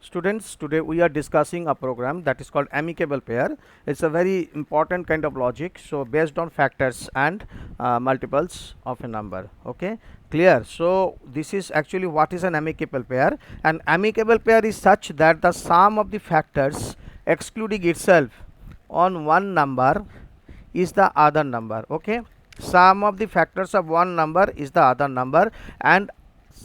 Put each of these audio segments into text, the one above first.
Students, today we are discussing a program that is called amicable pair. It's a very important kind of logic. So based on factors and multiples of a number. Okay, clear? So this is actually what is an amicable pair. An amicable pair is such that the sum of the factors excluding itself on one number is the other number. Okay, sum of the factors of one number is the other number, and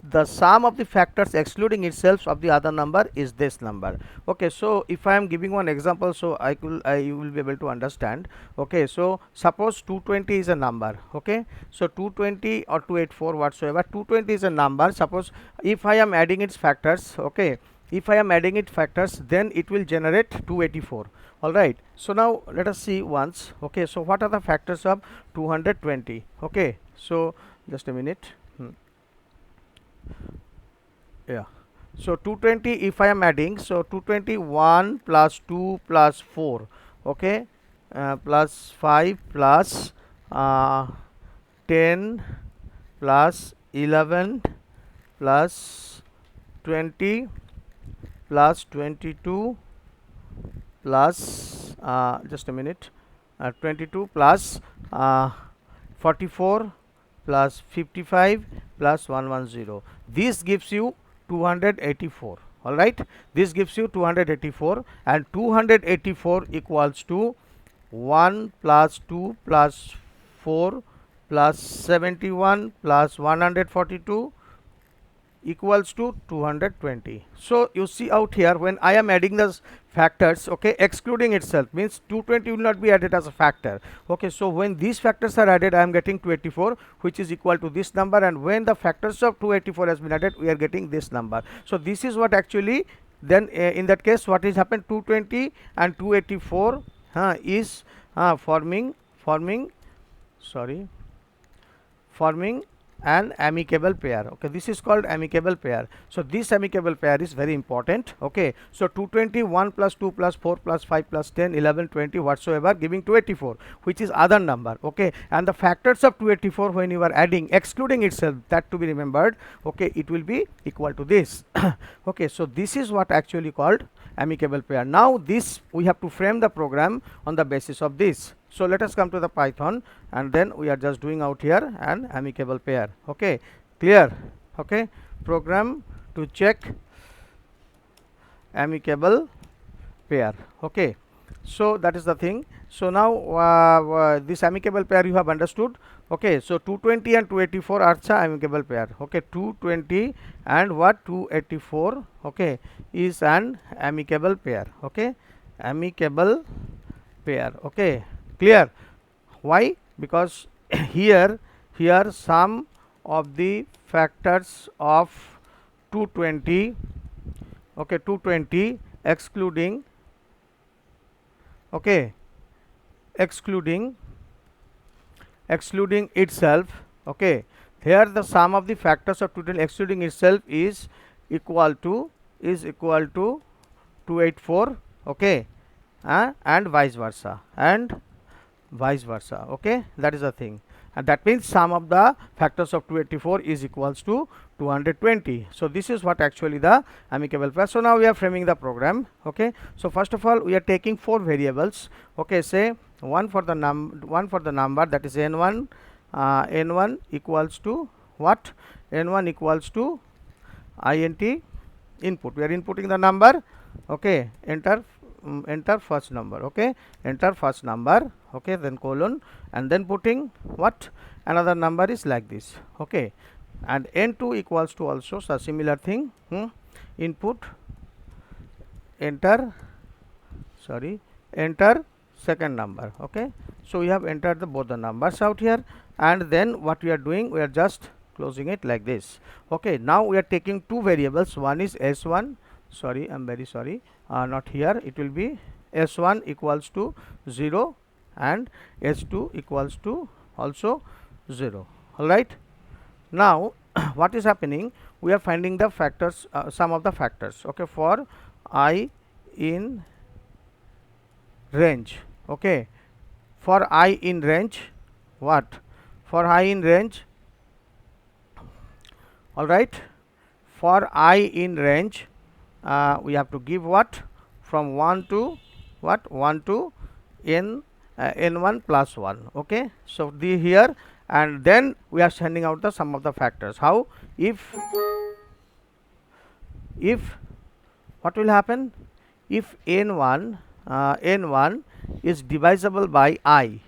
the sum of the factors excluding itself of the other number is this number. Okay, so if I am giving one example, so you will be able to understand. Okay, so suppose 220 is a number. Okay, so 220 or 284 whatsoever, 220 is a number. Suppose if I am adding its factors, okay, if I am adding its factors, then it will generate 284. All right, so now let us see once. Okay, so what are the factors of 220? Okay, so just a minute. Yeah, so 220, if I am adding, so 221 plus 2 plus 4, okay, plus 5 plus 10 plus 11 plus 20 plus 22 plus just a minute, 22 plus 44 plus 55 plus 110. This gives you 284. All right, this gives you 284, and 284 equals to 1 plus 2 plus 4 plus 71 plus 142 equals to 220. So you see out here, when I am adding the factors, okay, excluding itself means 220 will not be added as a factor. Okay, so when these factors are added, I am getting 284, which is equal to this number, and when the factors of 284 has been added, we are getting this number. So this is what actually, then in that case, what is happened, 220 and 284 is forming an amicable pair. Okay, this is called amicable pair. So this amicable pair is very important. Okay, so 221 plus 2 plus 4 plus 5 plus 10 11 20 whatsoever giving 284, which is other number. Okay, and the factors of 284 when you are adding excluding itself, that to be remembered. Okay, it will be equal to this. Okay, so this is what actually called amicable pair. Now this we have to frame the program on the basis of this. So let us come to the Python, and then we are just doing out here an amicable pair. Okay, clear? Okay, program to check amicable pair. Okay, so that is the thing. So now this amicable pair you have understood. Okay, so 220 and 284 are the amicable pair. Okay, 220 and what, 284, okay, is an amicable pair. Okay, amicable pair. Okay, clear? Why? Because here sum of the factors of 220, okay, 220 excluding, okay, excluding itself. Okay, here the sum of the factors of 220 excluding itself is equal to 284. Okay, and vice versa, okay, that is the thing, and that means sum of the factors of 284 is equals to 220. So this is what actually the amicable pair. So now we are framing the program. Okay, so first of all we are taking 4 variables. Okay, say one for the number, that is n1. N1 equals to what? N1 equals to int input. We are inputting the number. Okay, enter first number. Okay, enter first number. Okay, then colon, and then putting what, another number is like this. Okay, and n2 equals to also a similar thing. Input, enter second number. Okay, so we have entered both the numbers out here, and then what we are doing, we are just closing it like this. Okay, now we are taking 2 variables. One is s1, sorry, I'm very sorry, not here, it will be s1 equals to 0 and s2 equals to also 0. All right, now what is happening, we are finding the factors, sum of the factors. Okay, for I in range. Okay, for I in range, what, for I in range, all right, for I in range we have to give what, from 1 to what, 1 to n, n1 plus 1. Okay, so the here, and then we are sending out the sum of the factors. How? If what will happen, if n1 is divisible by I,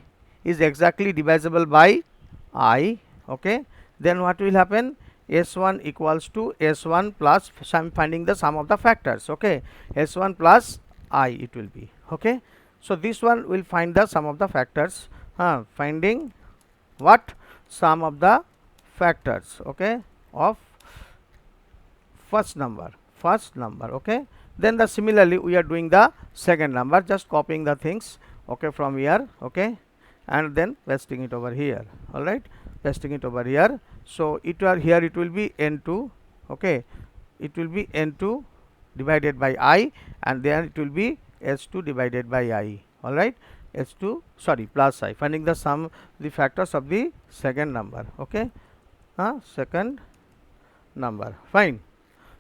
is exactly divisible by I, okay, then what will happen, s1 equals to s1 plus finding the sum of the factors. Okay, s1 plus I it will be. Okay, so this one will find the sum of the factors, finding what, sum of the factors, okay, of first number. Okay, then the similarly we are doing the second number, just copying the things, okay, from here, okay, and then pasting it over here. All right, pasting it over here. So it are here, it will be n2, okay, it will be n2 divided by I, and then it will be s2 divided by I. All right, s2, sorry, plus I, finding the sum, the factors of the second number. Okay, second number, fine.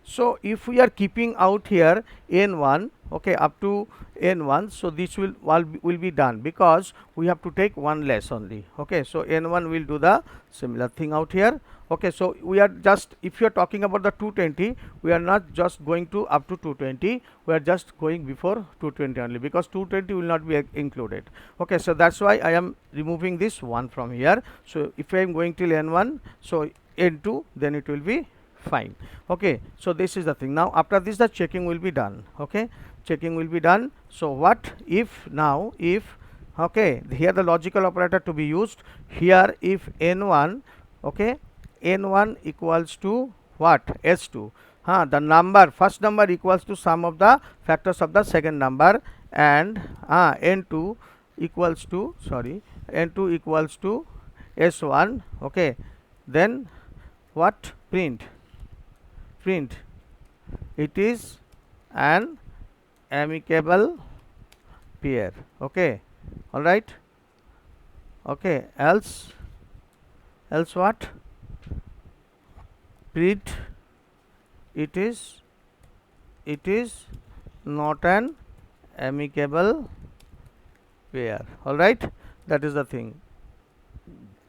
So if we are keeping out here n1, okay, up to n1, so this will be done, because we have to take one less only. Okay, so n1 will do the similar thing out here. Okay, so we are just, if you are talking about the 220, we are not just going to up to 220, we are just going before 220 only, because 220 will not be included. Okay, so that's why I am removing this one from here. So if I am going till n1, so n2, then it will be fine. Okay, so this is the thing. Now after this the checking will be done. Okay, checking will be done. So what if, now if, okay, here the logical operator to be used here, if n1, okay, n1 equals to what, s2, the number, first number equals to sum of the factors of the second number, and n2 equals to, sorry, n2 equals to s1. Okay, then what, print it is an amicable pair. Okay, all right, okay, else what, print it is not an amicable pair. All right, that is the thing.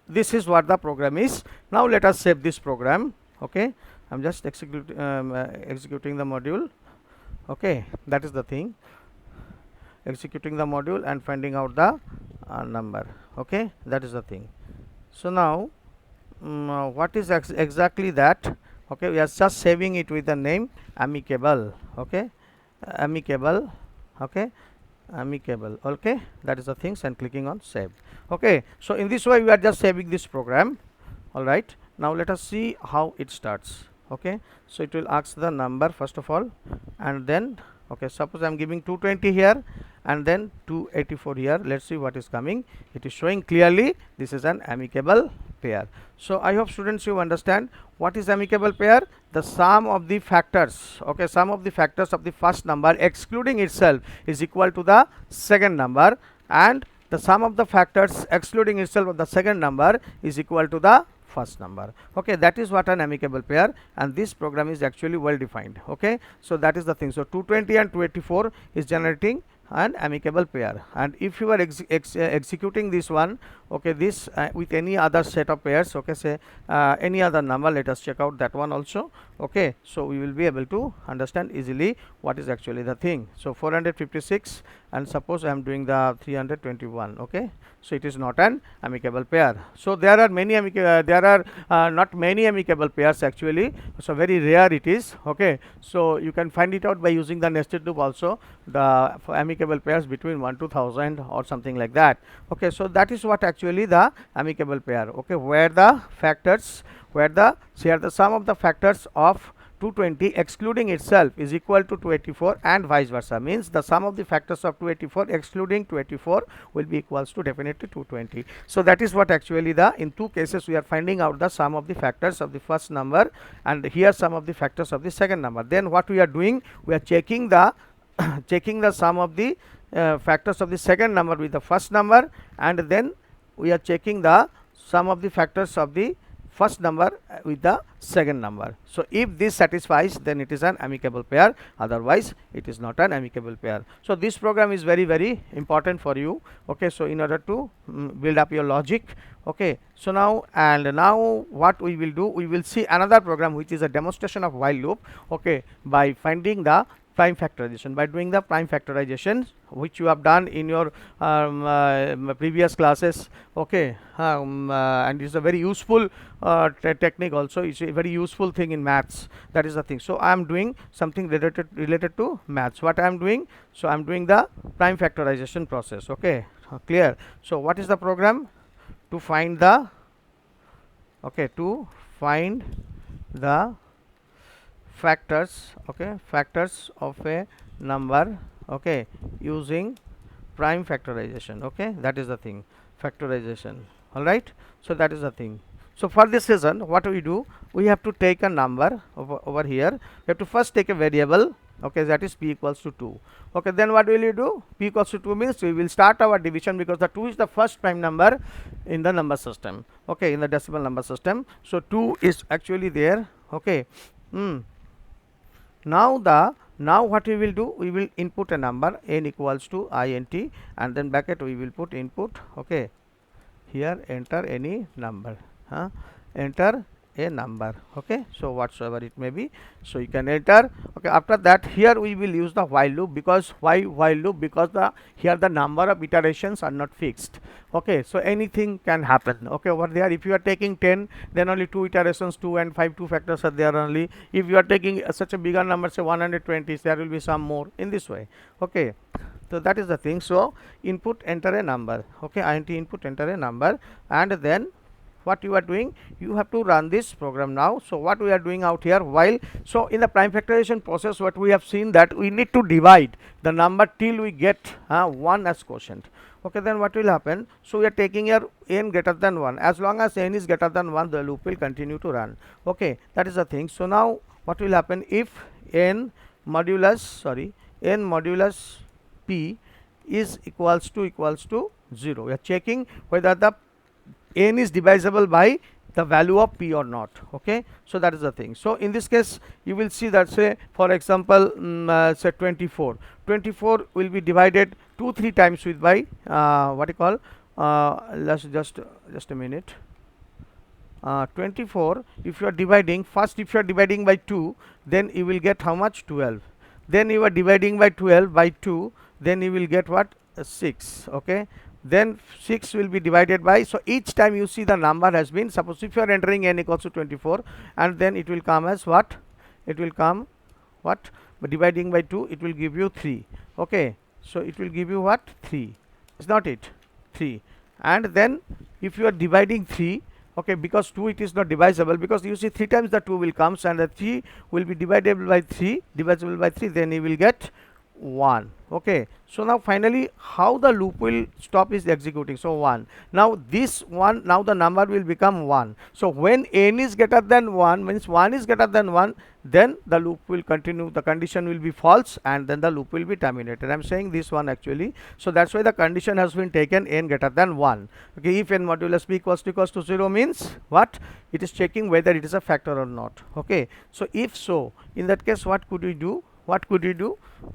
This is what the program is. Now let us save this program. Okay, I'm just executing the module. Okay, that is the thing, executing the module and finding out the number. Okay, that is the thing. So now what is exactly that? Okay, we are just saving it with the name amicable. Okay, amicable. Okay, amicable. Okay, that is the things, and clicking on save. Okay, so in this way we are just saving this program. All right, now let us see how it starts. Okay, so it will ask the number first of all, and then, okay, suppose I am giving 220 here and then 284 here. Let's see what is coming. It is showing clearly this is an amicable pair. So I hope students you understand what is amicable pair. The sum of the factors, okay, sum of the factors of the first number excluding itself is equal to the second number, and the sum of the factors excluding itself of the second number is equal to the first number. Okay, that is what an amicable pair, and this program is actually well defined. Okay, so that is the thing. So 220 and 284 is generating an amicable pair, and if you are executing this one, okay, this with any other set of pairs, okay, say any other number, let us check out that one also. Okay, so we will be able to understand easily what is actually the thing. So 456, and suppose I am doing the 321. Okay, so it is not an amicable pair. So there are many not many amicable pairs actually, so very rare it is. Okay, so you can find it out by using the nested loop also, the amicable pairs between 1 to 1000 or something like that. Okay, so that is what actually the amicable pair. Okay, where the factors, where the share the sum of the factors of 220 excluding itself is equal to 284, and vice versa, means the sum of the factors of 284 excluding 284 will be equals to definitely 220. So that is what actually the, in two cases we are finding out the sum of the factors of the first number, and here sum of the factors of the second number. Then what we are doing, we are checking the checking the sum of the factors of the second number with the first number, and then we are checking the sum of the factors of the first number with the second number. So if this satisfies, then it is an amicable pair, otherwise it is not an amicable pair. So this program is very, very important for you. Okay, so in order to build up your logic. Okay, so now what we will do, we will see another program which is a demonstration of while loop. Okay, by finding the prime factorization, by doing the prime factorization which you have done in your previous classes. Okay, and it's a very useful technique also. It's a very useful thing in maths. That is the thing. So I am doing something related to maths. What I am doing, so I am doing the prime factorization process. Okay, clear. So what is the program? To find the factors, okay, factors of a number, okay, using prime factorization. Okay, that is the thing, factorization. All right, so that is the thing. So for this reason, what we do, we have to take a number over here. We have to first take a variable, okay, that is p equals to 2. Okay, then what will you do? P equals to 2 means we will start our division, because the 2 is the first prime number in the number system, okay, in the decimal number system. So 2 is actually there. Okay, now what we will do, we will input a number n equals to int, and then bracket we will put input. Okay, here enter any number, enter a number. Okay, so whatsoever it may be, so you can enter. Okay, after that here we will use the while loop. Because why while loop? Because here the number of iterations are not fixed. Okay, so anything can happen. Okay, over there if you are taking 10, then only 2 iterations, 2 and 5, 2 factors are there only. If you are taking such a bigger number, say 120, there will be some more in this way. Okay, so that is the thing. So input enter a number. Okay, int input enter a number, and then what you are doing, you have to run this program now. So what we are doing out here, while, so in the prime factorization process, what we have seen, that we need to divide the number till we get 1 as quotient. Okay, then what will happen? So we are taking here n greater than 1. As long as n is greater than 1, the loop will continue to run. Okay, that is the thing. So now what will happen, if n modulus p is equals to 0, we are checking whether the n is divisible by the value of p or not. Okay, so that is the thing. So in this case you will see that, say for example, say 24 will be divided 2-3 times with by what you call, let's just a minute. 24, if you are dividing, first if you are dividing by 2, then you will get how much? 12. Then you are dividing by 12 by 2, then you will get what? 6. Okay, then 6 will be divided by, so each time you see the number has been, suppose if you are entering n equals to 24, and then it will come as what? It will come what? But dividing by 2, it will give you 3. Okay, so it will give you what? 3, is not it? 3. And then if you are dividing 3, okay, because 2 it is not divisible, because you see 3 times the 2 will comes, and the 3 will be divisible by 3, then you will get 1. Okay, so now finally how the loop will stop is executing. So 1, now this 1, now the number will become 1. So when n is greater than 1, means 1 is greater than 1, then the loop will continue, the condition will be false, and then the loop will be terminated. I am saying this one actually. So that's why the condition has been taken n greater than 1. Okay, if n modulus p equals to 0 means what? It is checking whether it is a factor or not. Okay, so if so, in that case what could we do?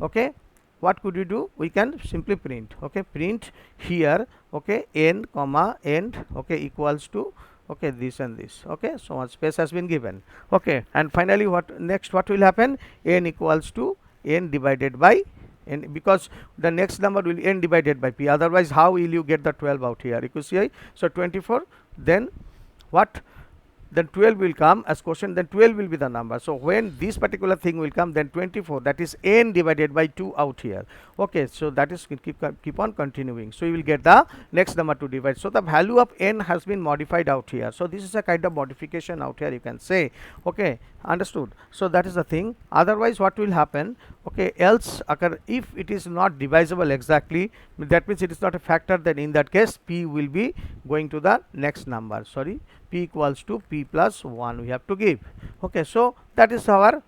Okay, what could you do? We can simply print. Okay, print here, okay, n comma end, okay, equals to, okay, this and this. Okay, so one space has been given. Okay, and finally what will happen? N equals to n divided by n, because the next number will n divided by p, otherwise how will you get the 12 out here? You could see, so 24, then what? Then 12 will come as quotient, then 12 will be the number. So when this particular thing will come, then 24, that is n divided by 2 out here. Okay, so that is keep on continuing. So you will get the next number to divide. So the value of n has been modified out here. So this is a kind of modification out here, you can say. Okay, understood. So that is the thing. Otherwise what will happen? Okay, else occur, if it is not divisible exactly, that means it is not a factor, then in that case p will be going to the next number. Sorry, p equals to p plus 1 we have to give. Okay, so that is our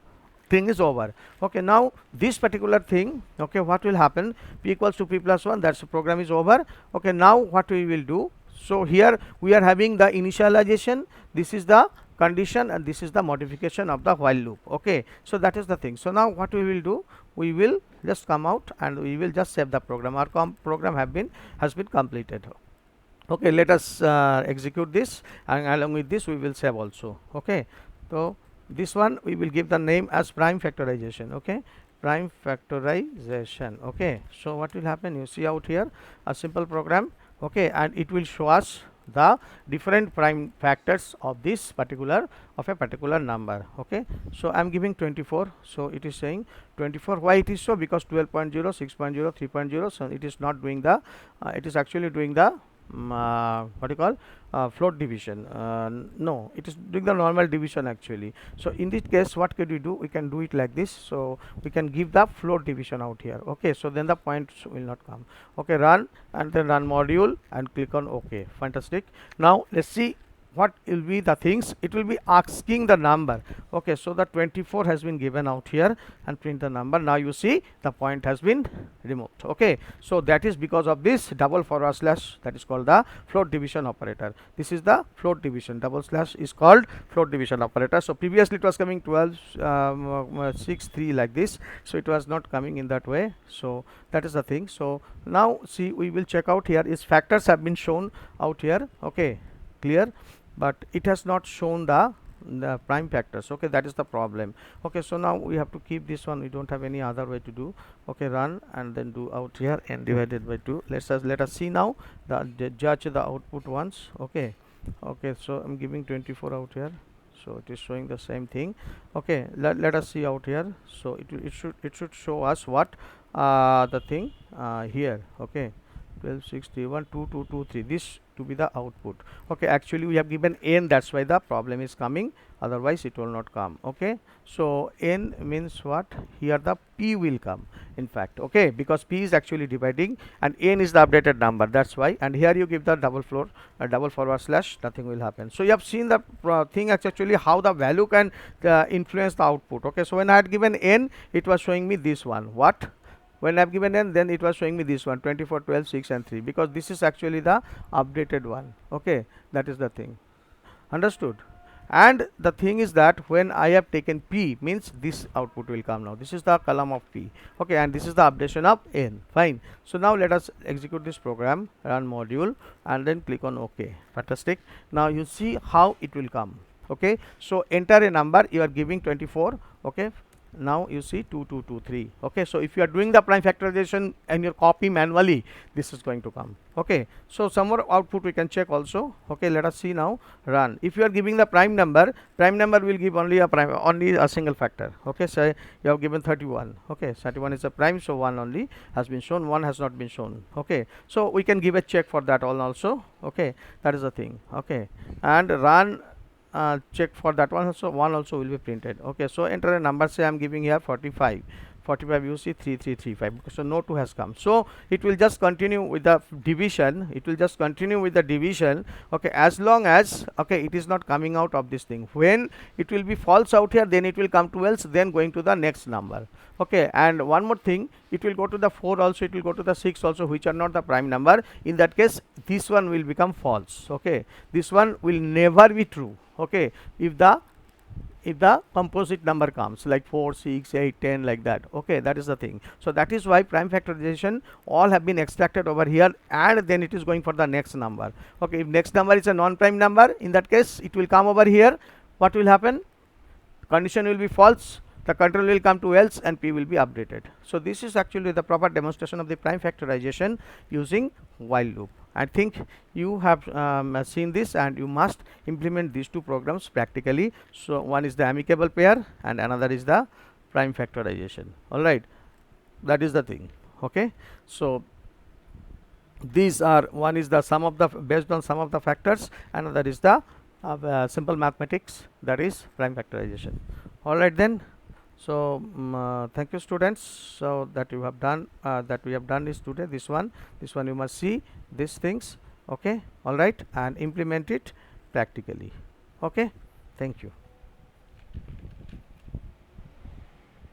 thing is over. Okay, now this particular thing, okay, what will happen? P equals to p plus 1, that's the program is over. Okay, now what we will do? So here we are having the initialization, this is the condition, and this is the modification of the while loop. Okay, so that is the thing. So now what we will do, we will just come out and we will just save the program. Our program has been completed. Okay, let us execute this, and along with this we will save also. Okay, so this one we will give the name as prime factorization. Okay, prime factorization. Okay, so what will happen, you see out here a simple program. Okay, and it will show us the different prime factors of this particular of a particular number. Okay, so I am giving 24, so it is saying 24. Why it is so? Because 12.0, 6.0, 3.0, so it is not doing the it is actually doing the what you call float division. No, it is doing the normal division actually. So in this case, what could we do? We can do it like this. So we can give the float division out here. Okay, so then the points will not come. Okay, run, and then run module and click on OK. Fantastic. Now let's see what will be the things. It will be asking the number. Okay, so the 24 has been given out here, and print the number. Now you see the point has been removed. Okay, so that is because of this double forward slash, that is called the float division operator. This is the float division. Double slash is called float division operator. So previously it was coming 12 6 3 like this, so it was not coming in that way. So that is the thing. So now see, we will check out here is factors have been shown out here. Okay, clear, but it has not shown the prime factors. Okay, that is the problem. Okay, so now we have to keep this one, we don't have any other way to do. Okay, run and then do out here n divided by 2. Let us see now the judge the output once. Okay, okay, so I'm giving 24 out here, so it is showing the same thing. Okay, let us see out here. So it should show us what the thing here. Okay, 12 61 2 2 2 3, this to be the output. Okay, actually we have given n, that's why the problem is coming, otherwise it will not come. Okay, so n means what, here the p will come in fact. Okay, because p is actually dividing and n is the updated number, that's why. And here you give the double forward slash, nothing will happen. So you have seen the thing actually how the value can influence the output. Okay, so when I had given n, it was showing me this one. What? When I have given n, then it was showing me this one, 24, 12, 6 and 3, because this is actually the updated one. Okay, that is the thing. Understood? And the thing is that when I have taken p, means this output will come now. This is the column of p. Okay, and this is the updation of n. Fine. So now let us execute this program, run module, and then click on OK. Fantastic. Now you see how it will come. Okay, so enter a number, you are giving 24. Okay, now you see 2223. Okay, so if you are doing the prime factorization and your copy manually, this is going to come. Okay, so some more output we can check also. Okay, let us see now. Run. If you are giving the prime number will give only a single factor. Okay, so you have given 31. Okay, 31 is a prime, so 1 only has been shown, 1 has not been shown. Okay, so we can give a check for that all also. Okay, that is the thing. Okay, and run. Check for that one also, 1 also will be printed. Okay, so enter a number, say I am giving here 45. You see 3335, so no 2 has come. So it will just continue with the division, okay, as long as, okay, it is not coming out of this thing. When it will be false out here, then it will come to else, then going to the next number. Okay, and one more thing, it will go to the 4 also, it will go to the 6 also, which are not the prime number. In that case, this one will become false. Okay, this one will never be true. Okay, if the composite number comes like 4, 6, 8, 10 like that. Okay, that is the thing. So that is why prime factorization all have been extracted over here, and then it is going for the next number. Okay, if next number is a non-prime number, in that case it will come over here. What will happen? Condition will be false, the control will come to else, and p will be updated. So this is actually the proper demonstration of the prime factorization using while loop. I think you have seen this, and you must implement these two programs practically. So one is the amicable pair and another is the prime factorization. All right, that is the thing. Okay, so these are, one is the sum of the based on sum of the factors, another is the simple mathematics, that is prime factorization. All right then. So thank you students. So that you have done that we have done is today this one you must see these things. Okay, all right, and implement it practically. Okay, thank you.